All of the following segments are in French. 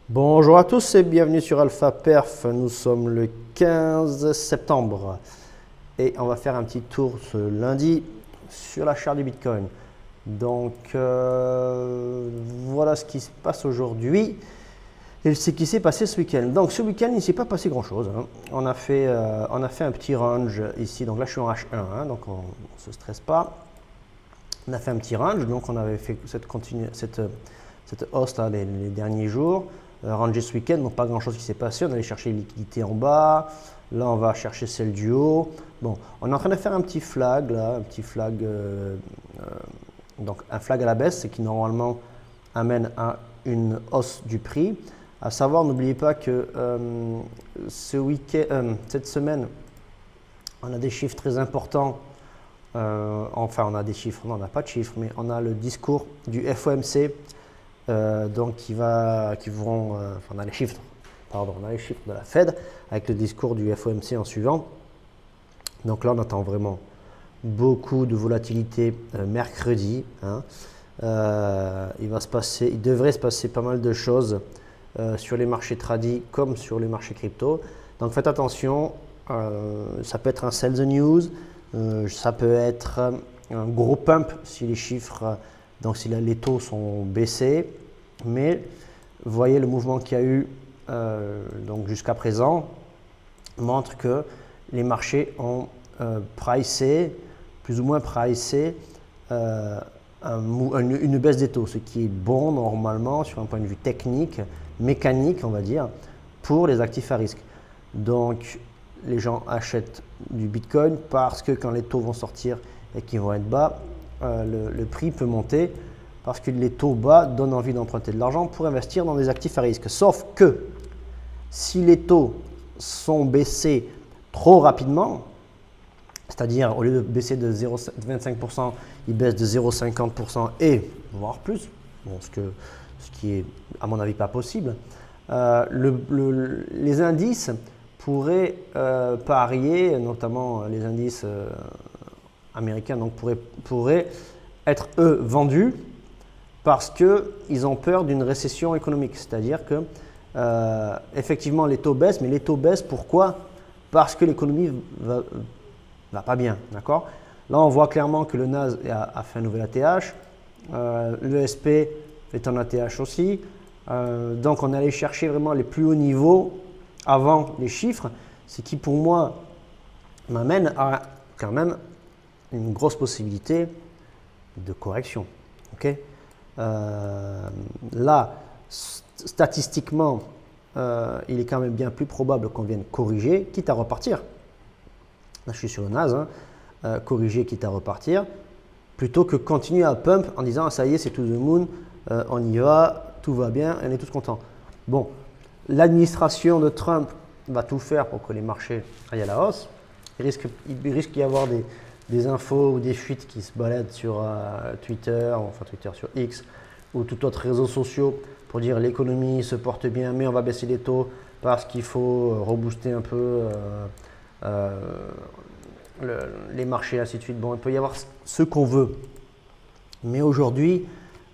Bonjour à tous et bienvenue sur Alpha Perf. Nous sommes le 15 septembre et on va faire un petit tour ce lundi sur la charte du Bitcoin. Donc voilà ce qui se passe aujourd'hui et ce qui s'est passé ce week-end. Donc ce week-end il ne s'est pas passé grand-chose, hein. On a fait un petit range ici. Donc là je suis en H1, hein, donc on ne se stresse pas. On a fait un petit range, donc on avait fait cette hausse là les derniers jours. Rangé ce week-end, donc pas grand chose qui s'est passé. On allait chercher les liquidités en bas. Là, on va chercher celle du haut. Bon, on est en train de faire un petit flag là, un petit flag, donc un flag à la baisse, ce qui normalement amène à une hausse du prix. À savoir, n'oubliez pas que ce week-end, cette semaine, on a des chiffres très importants. Enfin, on a des chiffres, non, on n'a pas de chiffres, mais on a le discours du FOMC. Donc on a les chiffres, on a les chiffres de la Fed avec le discours du FOMC en suivant. Donc là, on attend vraiment beaucoup de volatilité mercredi, hein. Il devrait se passer pas mal de choses sur les marchés tradis comme sur les marchés crypto. Donc faites attention, ça peut être un sell the news, ça peut être un gros pump si les chiffres, donc si les taux sont baissés. Mais voyez le mouvement qu'il y a eu donc jusqu'à présent montre que les marchés ont pricé, plus ou moins pricé une baisse des taux, ce qui est bon normalement sur un point de vue technique, mécanique on va dire, pour les actifs à risque. Donc les gens achètent du Bitcoin parce que quand les taux vont sortir et qu'ils vont être bas, le prix peut monter parce que les taux bas donnent envie d'emprunter de l'argent pour investir dans des actifs à risque. Sauf que si les taux sont baissés trop rapidement, c'est-à-dire au lieu de baisser de 0,25%, ils baissent de 0,50% et voire plus, bon, ce qui est à mon avis pas possible, les indices pourraient parier, notamment les indices américains, donc pourraient être eux vendus parce qu'ils ont peur d'une récession économique. C'est-à-dire que effectivement les taux baissent, mais les taux baissent pourquoi? Parce que l'économie va pas bien, d'accord? Là on voit clairement que le NAS a fait un nouvel ATH, l'ESP est en ATH aussi, donc on est allé chercher vraiment les plus hauts niveaux avant les chiffres, ce qui pour moi m'amène à quand même une grosse possibilité de correction. Okay, là, statistiquement, il est quand même bien plus probable qu'on vienne corriger, quitte à repartir. Là, je suis sur le NAS, hein, corriger, quitte à repartir, plutôt que continuer à pump en disant ah, ça y est, c'est to the moon, on y va, tout va bien, on est tous contents. Bon, l'administration de Trump va tout faire pour que les marchés aillent à la hausse. Il risque d'y avoir des infos ou des fuites qui se baladent sur Twitter, sur X ou tout autre réseau social pour dire l'économie se porte bien, mais on va baisser les taux parce qu'il faut rebooster un peu les marchés, ainsi de suite. Bon, il peut y avoir ce qu'on veut. Mais aujourd'hui,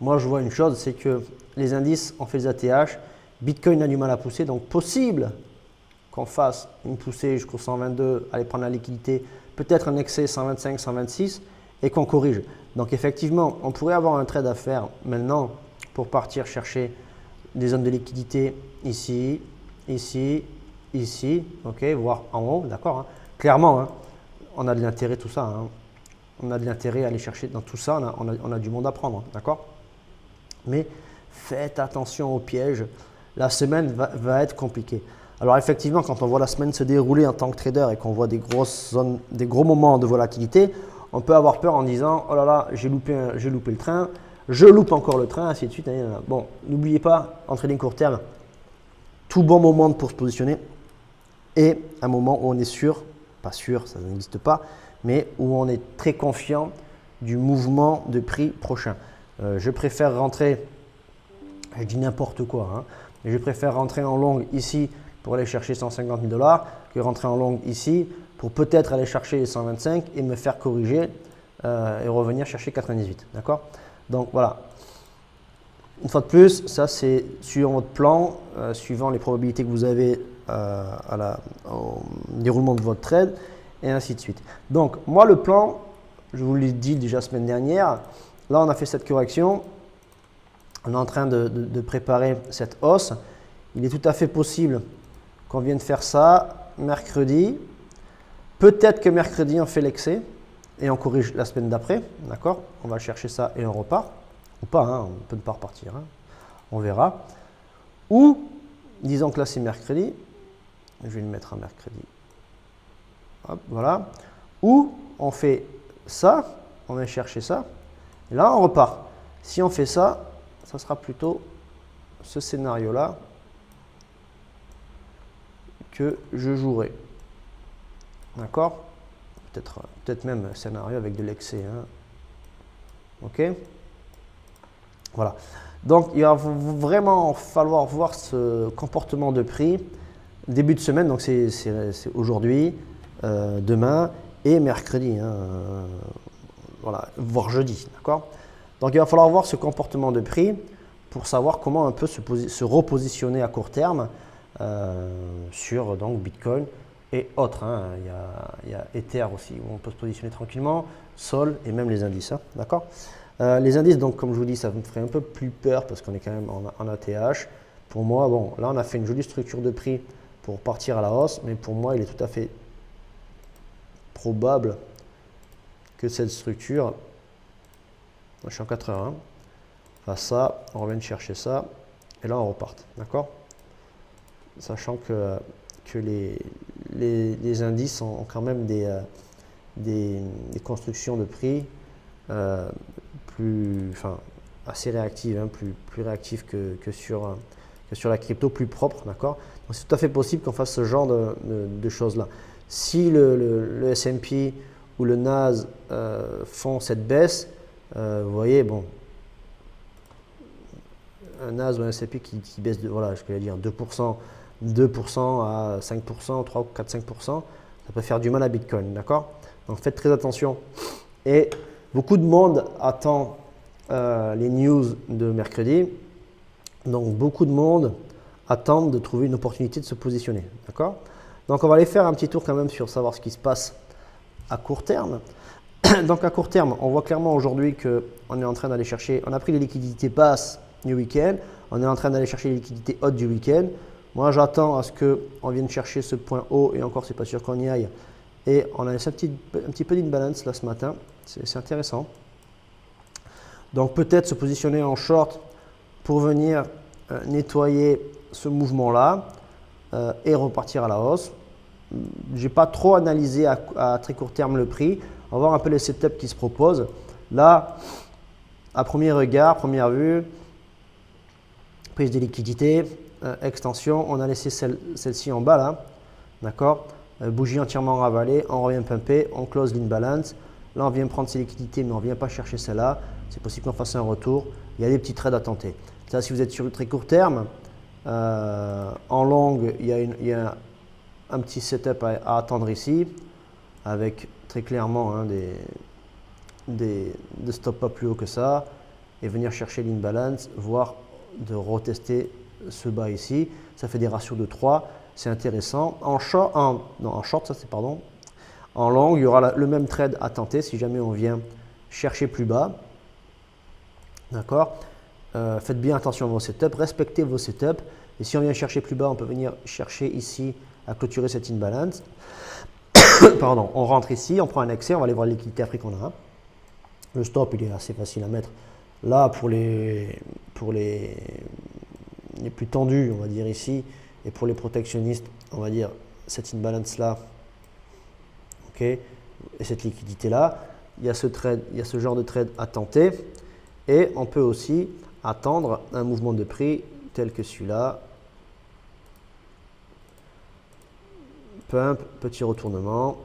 moi je vois une chose, c'est que les indices ont fait des ATH, Bitcoin a du mal à pousser, donc possible qu'on fasse une poussée jusqu'au 122, aller prendre la liquidité, peut-être un excès 125, 126 et qu'on corrige. Donc effectivement, on pourrait avoir un trade à faire maintenant pour partir chercher des zones de liquidité ici, ici, ici, ok, voire en haut, d'accord, hein. Clairement, hein, on a de l'intérêt tout ça, hein. On a de l'intérêt à aller chercher dans tout ça, on a du monde à prendre, d'accord. Mais faites attention aux pièges, la semaine va être compliquée. Alors effectivement, quand on voit la semaine se dérouler en tant que trader et qu'on voit des grosses zones, des gros moments de volatilité, on peut avoir peur en disant « Oh là là, j'ai loupé le train, je loupe encore le train, ainsi de suite. » Bon, n'oubliez pas, en trading court terme, tout bon moment pour se positionner est un moment où on est sûr, pas sûr, ça n'existe pas, mais où on est très confiant du mouvement de prix prochain. Je préfère rentrer, je dis n'importe quoi, hein, mais je préfère rentrer en long ici pour aller chercher 150 000 $ que rentrer en long ici pour peut-être aller chercher les 125 et me faire corriger et revenir chercher 98. D'accord? Donc voilà. Une fois de plus, ça c'est suivant votre plan, suivant les probabilités que vous avez au déroulement de votre trade et ainsi de suite. Donc moi le plan, je vous l'ai dit déjà la semaine dernière, là on a fait cette correction, on est en train de préparer cette hausse. Il est tout à fait possible qu'on vienne faire ça mercredi. Peut-être que mercredi on fait l'excès et on corrige la semaine d'après, d'accord? On va chercher ça et on repart. Ou pas, hein, on peut ne pas repartir, hein. On verra. Ou, disons que là c'est mercredi, je vais le mettre à mercredi. Hop, voilà. Ou on fait ça, on va chercher ça, et là on repart. Si on fait ça, ça sera plutôt ce scénario-là que je jouerai. D'accord? Peut-être même un scénario avec de l'excès, hein. Ok? Voilà. Donc, il va vraiment falloir voir ce comportement de prix début de semaine. Donc, c'est aujourd'hui, demain et mercredi. Hein, voilà, voire jeudi. D'accord? Donc, il va falloir voir ce comportement de prix pour savoir comment un peu se repositionner à court terme sur donc, Bitcoin et autres. Hein. Il y a Ether aussi où on peut se positionner tranquillement, Sol et même les indices. Hein, d'accord? Les indices, donc comme je vous dis, ça me ferait un peu plus peur parce qu'on est quand même en ATH. Pour moi, bon, là on a fait une jolie structure de prix pour partir à la hausse, mais pour moi il est tout à fait probable que cette structure, je suis en 81, fasse ça, on revienne chercher ça, et là on reparte, d'accord? Sachant que les indices ont quand même des constructions de prix assez réactive, hein, plus réactive que sur la crypto, plus propre, d'accord? Donc c'est tout à fait possible qu'on fasse ce genre de choses-là. Si le S&P ou le Nas font cette baisse, vous voyez, bon, un Nas ou un S&P qui baisse de, voilà, je vais dire 2% à 5%, 3 ou 4, 5%, ça peut faire du mal à Bitcoin, d'accord? Donc faites très attention. Et beaucoup de monde attend les news de mercredi. Donc, beaucoup de monde attend de trouver une opportunité de se positionner. D'accord? Donc, on va aller faire un petit tour quand même sur savoir ce qui se passe à court terme. Donc, à court terme, on voit clairement aujourd'hui qu'on est en train d'aller chercher, on a pris les liquidités basses du week-end, on est en train d'aller chercher les liquidités hautes du week-end. Moi, j'attends à ce qu'on vienne chercher ce point haut et encore, c'est pas sûr qu'on y aille. Et on a laissé un petit peu d'imbalance là ce matin. C'est intéressant. Donc peut-être se positionner en short pour venir nettoyer ce mouvement-là et repartir à la hausse. Je n'ai pas trop analysé à très court terme le prix. On va voir un peu les setups qui se proposent. Là, à premier regard, première vue, prise de liquidité, extension. On a laissé celle-ci en bas là. D'accord? Bougie entièrement ravalée, on revient pumper, on close l'imbalance. Là, on vient prendre ses liquidités, mais on ne vient pas chercher celle-là. C'est possible qu'on fasse un retour. Il y a des petits trades à tenter. Ça, si vous êtes sur le très court terme, en longue, il y a un petit setup à attendre ici, avec très clairement hein, des stops pas plus haut que ça, et venir chercher l'imbalance, voire de retester ce bas ici. Ça fait des ratios de 3. C'est intéressant. En short, En long, il y aura le même trade à tenter si jamais on vient chercher plus bas. D'accord? Faites bien attention à vos setups, respectez vos setups. Et si on vient chercher plus bas, on peut venir chercher ici à clôturer cette imbalance. Pardon, on rentre ici, on prend un excès, on va aller voir les liquidités après qu'on a. Le stop, il est assez facile à mettre. Là, pour les plus tendus, on va dire ici, et pour les protectionnistes, on va dire cette imbalance là, ok, et cette liquidité là, il y a ce genre de trade à tenter, et on peut aussi attendre un mouvement de prix tel que celui-là, pump, petit retournement,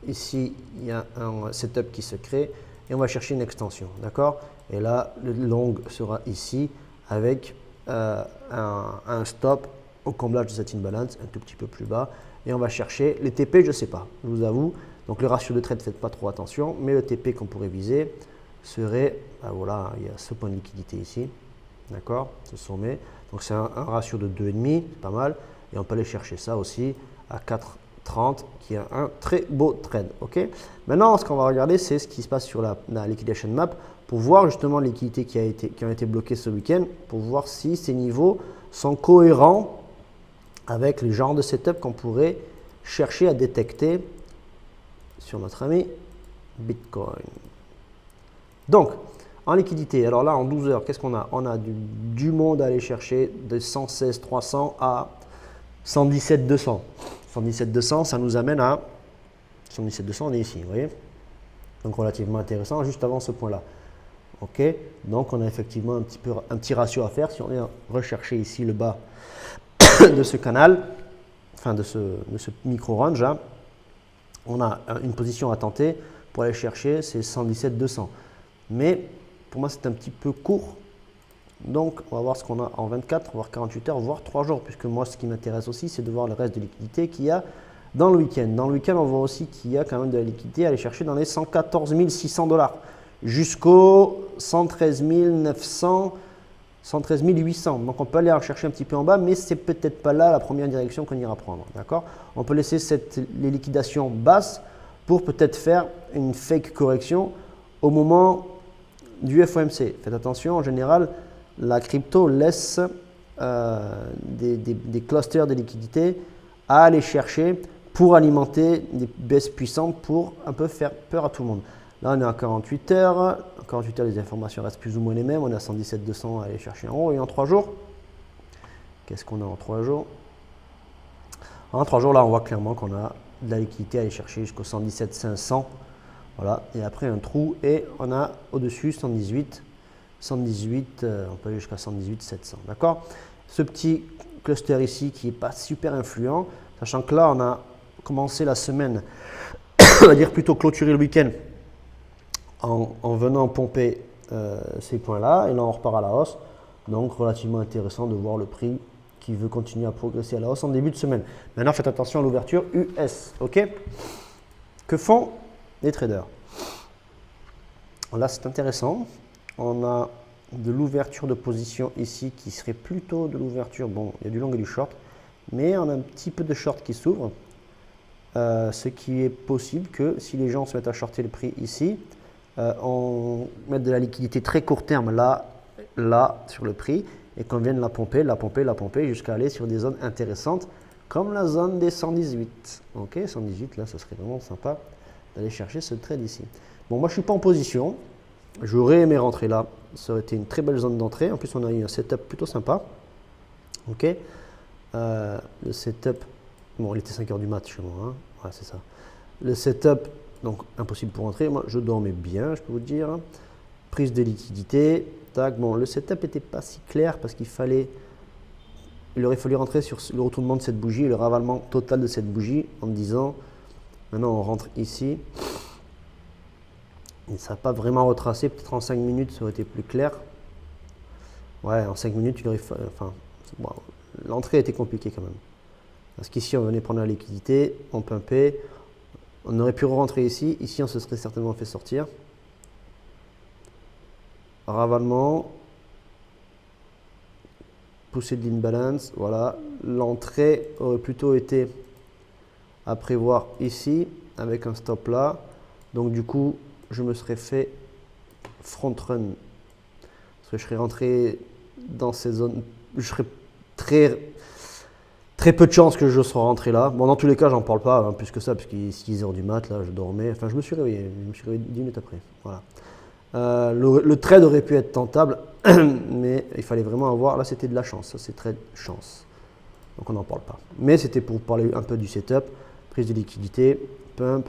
ici il y a un setup qui se crée, et on va chercher une extension, d'accord? Et là, le long sera ici avec un stop au comblage de cette imbalance un tout petit peu plus bas. Et on va chercher les TP, je ne sais pas, je vous avoue. Donc le ratio de trade, faites pas trop attention, mais le TP qu'on pourrait viser, serait, ben voilà, il y a ce point de liquidité ici, d'accord, ce sommet. Donc c'est un ratio de 2,5, c'est pas mal. Et on peut aller chercher ça aussi à 4,30, qui est un très beau trade. Ok. Maintenant, ce qu'on va regarder, c'est ce qui se passe sur la liquidation map pour voir justement les liquidités qui ont été bloquées ce week-end, pour voir si ces niveaux sont cohérents avec le genre de setup qu'on pourrait chercher à détecter sur notre ami Bitcoin. Donc, en liquidité, alors là, en 12 heures, qu'est-ce qu'on a? On a du monde à aller chercher de 116 300 à 117 200. 117 200, ça nous amène à 117 200, on est ici, vous voyez? Donc, relativement intéressant, juste avant ce point-là. OK? Donc, on a effectivement un petit ratio à faire. Si on vient rechercher ici le bas de ce canal, enfin de ce micro-range, là, on a une position à tenter pour aller chercher ces 117 200. Mais pour moi, c'est un petit peu court. Donc, on va voir ce qu'on a en 24, voire 48 heures, voire 3 jours. Puisque moi, ce qui m'intéresse aussi, c'est de voir le reste de liquidité qu'il y a dans le week-end. Dans le week-end, on voit aussi qu'il y a quand même de la liquidité à aller chercher dans les 114 600 $ jusqu'aux 113 900, 113 800. Donc, on peut aller en chercher un petit peu en bas, mais ce n'est peut-être pas là la première direction qu'on ira prendre. D'accord? On peut laisser les liquidations basses pour peut-être faire une fake correction au moment du FOMC. Faites attention, en général, la crypto laisse des clusters de liquidités à aller chercher pour alimenter des baisses puissantes pour un peu faire peur à tout le monde. Là, on est à 48 heures. En 48 heures, les informations restent plus ou moins les mêmes. On est à 117 200 à aller chercher en haut. Et en 3 jours, qu'est-ce qu'on a en 3 jours? En 3 jours, là, on voit clairement qu'on a de la liquidité à aller chercher jusqu'au 117 500. Voilà, et après un trou, et on a au-dessus 118, on peut aller jusqu'à 118 700, d'accord? Ce petit cluster ici qui n'est pas super influent, sachant que là, on a commencé la semaine, on va dire plutôt clôturer le week-end en venant pomper ces points-là, et là, on repart à la hausse. Donc, relativement intéressant de voir le prix qui veut continuer à progresser à la hausse en début de semaine. Maintenant, faites attention à l'ouverture US, ok? Que font les traders? Là, c'est intéressant. On a de l'ouverture de position ici qui serait plutôt de l'ouverture. Bon, il y a du long et du short, mais on a un petit peu de short qui s'ouvre. Ce qui est possible que si les gens se mettent à shorter le prix ici, on mette de la liquidité très court terme là sur le prix et qu'on vienne la pomper jusqu'à aller sur des zones intéressantes comme la zone des 118. Ok, 118, là, ça serait vraiment sympa d'aller chercher ce trade ici. Bon, moi, je ne suis pas en position. J'aurais aimé rentrer là. Ça aurait été une très belle zone d'entrée. En plus, on a eu un setup plutôt sympa. Ok. Le setup, bon, il était 5 h du mat chez moi. Hein. Ouais, c'est ça. Le setup, donc impossible pour rentrer. Moi, je dormais bien, je peux vous dire. Prise de liquidité. Tac. Bon, le setup n'était pas si clair parce il aurait fallu rentrer sur le retournement de cette bougie et le ravalement total de cette bougie en me disant, maintenant, on rentre ici. Et ça n'a pas vraiment retracé, peut-être en 5 minutes ça aurait été plus clair. Ouais, en 5 minutes, bon, l'entrée était compliquée quand même. Parce qu'ici, on venait prendre la liquidité, on pumpait, on aurait pu rentrer ici, ici on se serait certainement fait sortir. Ravalement, poussée de l'imbalance, voilà. L'entrée aurait plutôt été à prévoir ici, avec un stop là. Donc du coup, je me serais fait front run. Parce que je serais rentré dans ces zones. Je serais très peu de chances que je sois rentré là. Bon, dans tous les cas, j'en parle pas plus que ça, puisqu'il est 6 h du mat, là, je dormais. Enfin, je me suis réveillé 10 minutes après. Voilà. Le trade aurait pu être tentable, mais il fallait vraiment avoir. Là, c'était de la chance. Ça, c'est trade chance. Donc, on n'en parle pas. Mais c'était pour parler un peu du setup. Prise de liquidité, pump.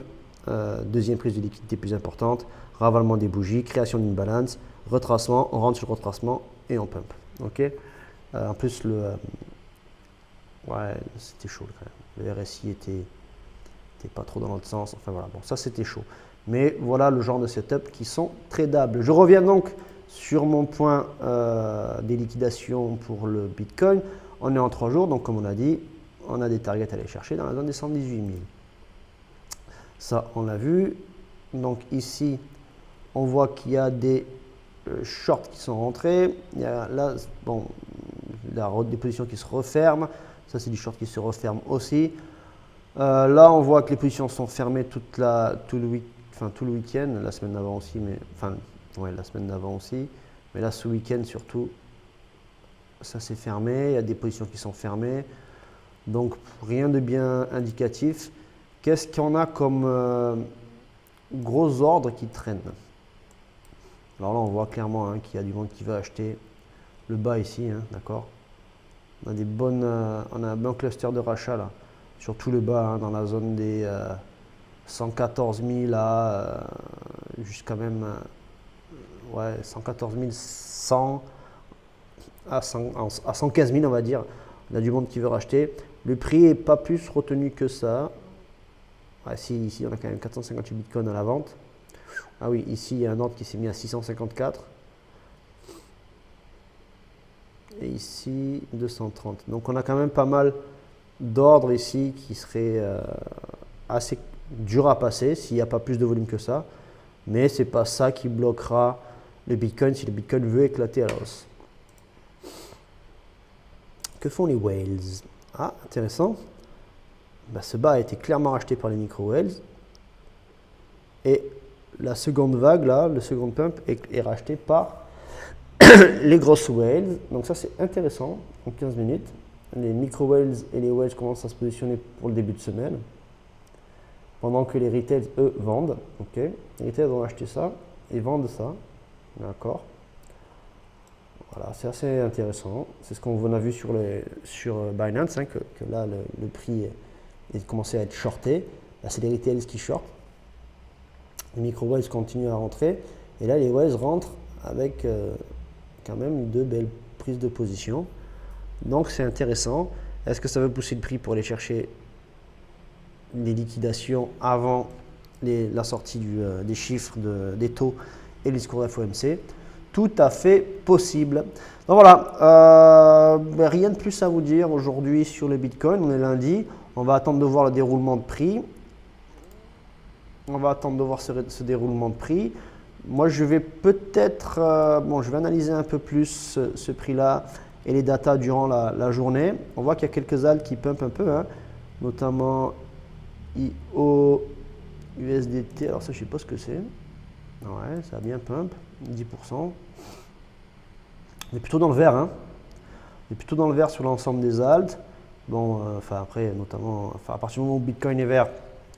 Deuxième prise de liquidité plus importante, ravalement des bougies, création d'une balance, retracement, on rentre sur le retracement et on pump. Ok. En plus, ouais, c'était chaud quand même. Le RSI était pas trop dans l'autre sens. Enfin voilà, bon, ça c'était chaud. Mais voilà le genre de setup qui sont tradables. Je reviens donc sur mon point des liquidations pour le Bitcoin. On est en 3 jours, donc comme on a dit, on a des targets à aller chercher dans la zone des 118 000. Ça, on l'a vu. Donc ici, On voit qu'il y a des shorts qui sont rentrés. Il y a là, bon, des positions qui se referment. Ça, c'est du short qui se referme aussi. Là, on voit que les positions sont fermées tout le week-end, la semaine d'avant aussi, mais enfin, ouais, la semaine d'avant aussi. Mais là, ce week-end surtout, ça s'est fermé. Il y a des positions qui sont fermées. Donc, rien de bien indicatif. Qu'est-ce qu'on a comme gros ordres qui traînent? Alors là, on voit clairement qu'il y a du monde qui veut acheter le bas ici, d'accord? On a un bon cluster de rachat là, sur tout le bas, dans la zone des 114 000 jusqu'à même 114 100 à 115 000, on va dire. On a du monde qui veut racheter. Le prix n'est pas plus retenu que ça. Ici, on a quand même 458 bitcoins à la vente. Ah oui, ici, il y a un ordre qui s'est mis à 654. Et ici, 230. Donc, on a quand même pas mal d'ordres ici qui seraient assez durs à passer s'il n'y a pas plus de volume que ça. Mais ce n'est pas ça qui bloquera le Bitcoin si le Bitcoin veut éclater à la hausse. Que font les whales? Ah, intéressant. Ce bas a été clairement racheté par les micro-whales. Et la seconde vague, là, le second pump, est racheté par les grosses whales. Donc ça, c'est intéressant en 15 minutes. Les micro-whales et les whales commencent à se positionner pour le début de semaine. Pendant que les retails, eux, vendent. Les retails vont acheter ça et vendent ça. D'accord. Voilà, c'est assez intéressant. C'est ce qu'on a vu sur Binance, que là, le prix est commencé à être shorté. Là, c'est les retails qui shortent. Les micro-whales continuent à rentrer. Et là, les whales rentrent avec quand même de belles prises de position. Donc, c'est intéressant. Est-ce que ça veut pousser le prix pour aller chercher les liquidations avant la sortie des chiffres des taux et le discours FOMC? Tout à fait possible. Donc voilà, rien de plus à vous dire aujourd'hui sur le Bitcoin. On est lundi. On va attendre de voir le déroulement de prix. On va attendre de voir ce déroulement de prix. Moi, je vais peut-être, je vais analyser un peu plus ce prix-là et les datas durant la journée. On voit qu'il y a quelques alts qui pumpent un peu, notamment IO, USDT. Alors ça, je ne sais pas ce que c'est. Ouais, ça a bien pump, 10%. On est plutôt dans le vert, On est plutôt dans le vert sur l'ensemble des alts. Bon, après, notamment, à partir du moment où Bitcoin est vert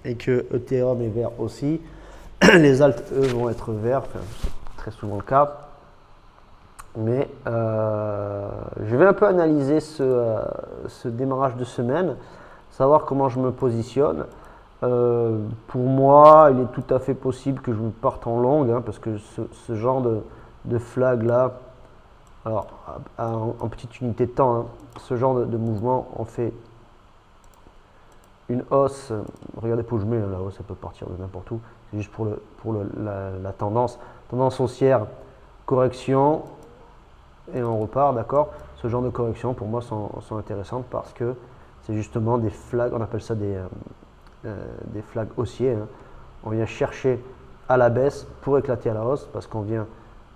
et que Ethereum est vert aussi, les alts, eux, vont être verts, c'est très souvent le cas. Mais je vais un peu analyser ce démarrage de semaine, savoir comment je me positionne. Pour moi, il est tout à fait possible que je me parte en longue, parce que ce genre de flag là, alors en petite unité de temps, ce genre de mouvement, on fait une hausse. Regardez pour je mets la hausse, ça peut partir de n'importe où. C'est juste pour la tendance haussière, correction et on repart, d'accord. Ce genre de correction pour moi sont intéressantes parce que c'est justement des flags, on appelle ça des flags haussiers. On vient chercher à la baisse pour éclater à la hausse parce qu'on vient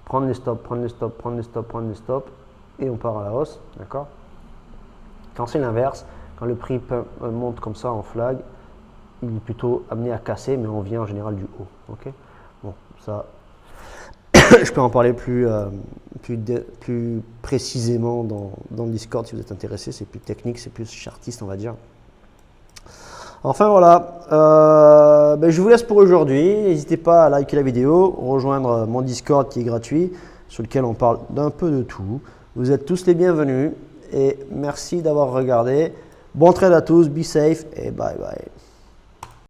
prendre les stops, prendre les stops, prendre les stops, prendre les stops et on part à la hausse, d'accord. Quand c'est l'inverse, quand le prix monte comme ça en flag, il est plutôt amené à casser, mais on vient en général du haut, ok. Bon, ça, je peux en parler plus précisément dans le Discord si vous êtes intéressé. C'est plus technique, c'est plus chartiste, on va dire. Enfin voilà, je vous laisse pour aujourd'hui. N'hésitez pas à liker la vidéo, rejoindre mon Discord qui est gratuit, sur lequel on parle d'un peu de tout. Vous êtes tous les bienvenus et merci d'avoir regardé. Bon trade à tous, be safe et bye bye.